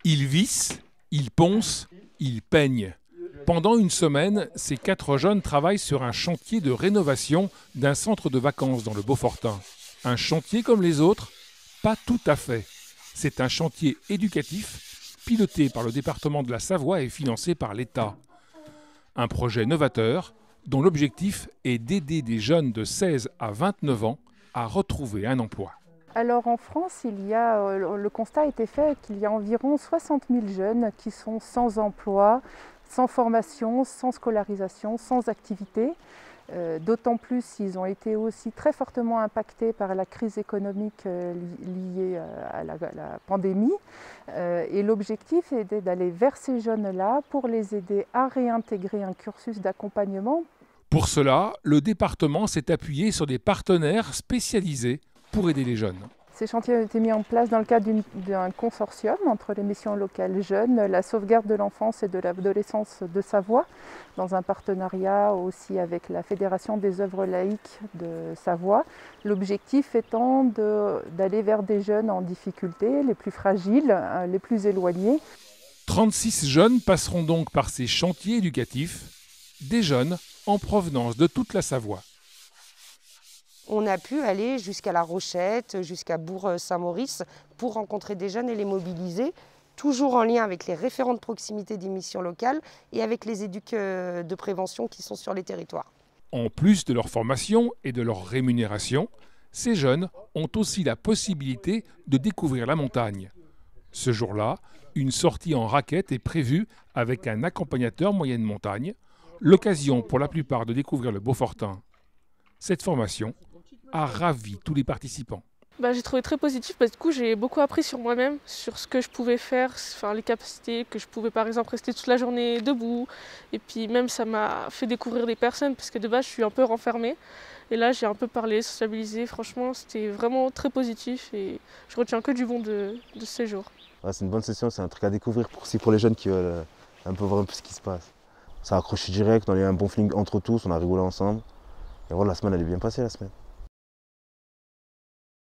Ils vissent, ils poncent, ils peignent. Pendant une semaine, ces 4 jeunes travaillent sur un chantier de rénovation d'un centre de vacances dans le Beaufortain. Un chantier comme les autres? Pas tout à fait. C'est un chantier éducatif, piloté par le département de la Savoie et financé par l'État. Un projet novateur dont l'objectif est d'aider des jeunes de 16 à 29 ans à retrouver un emploi. Alors en France, le constat a été fait qu'il y a environ 60 000 jeunes qui sont sans emploi, sans formation, sans scolarisation, sans activité. D'autant plus s'ils ont été aussi très fortement impactés par la crise économique liée à la pandémie. Et l'objectif est d'aller vers ces jeunes-là pour les aider à réintégrer un cursus d'accompagnement. Pour cela, le département s'est appuyé sur des partenaires spécialisés pour aider les jeunes. Ces chantiers ont été mis en place dans le cadre d'un consortium entre les missions locales jeunes, la sauvegarde de l'enfance et de l'adolescence de Savoie, dans un partenariat aussi avec la Fédération des œuvres laïques de Savoie. L'objectif étant d'aller vers des jeunes en difficulté, les plus fragiles, les plus éloignés. 36 jeunes passeront donc par ces chantiers éducatifs, des jeunes en provenance de toute la Savoie. On a pu aller jusqu'à La Rochette, jusqu'à Bourg-Saint-Maurice pour rencontrer des jeunes et les mobiliser, toujours en lien avec les référents de proximité des missions locales et avec les éduques de prévention qui sont sur les territoires. En plus de leur formation et de leur rémunération, ces jeunes ont aussi la possibilité de découvrir la montagne. Ce jour-là, une sortie en raquette est prévue avec un accompagnateur moyenne montagne, l'occasion pour la plupart de découvrir le Beaufortain. Cette formation a ravi tous les participants. J'ai trouvé très positif parce que du coup j'ai beaucoup appris sur moi-même, sur ce que je pouvais faire, enfin, les capacités, que je pouvais par exemple rester toute la journée debout. Et puis même ça m'a fait découvrir des personnes parce que de base je suis un peu renfermée. Et là j'ai un peu parlé, sociabilisé, franchement c'était vraiment très positif et je retiens que du bon de ce séjour. Ouais, c'est une bonne session, c'est un truc à découvrir pour les jeunes qui veulent un peu voir un peu ce qui se passe. Ça a accroché direct, on a eu un bon feeling entre tous, on a rigolé ensemble. Et voilà, la semaine elle est bien passée la semaine.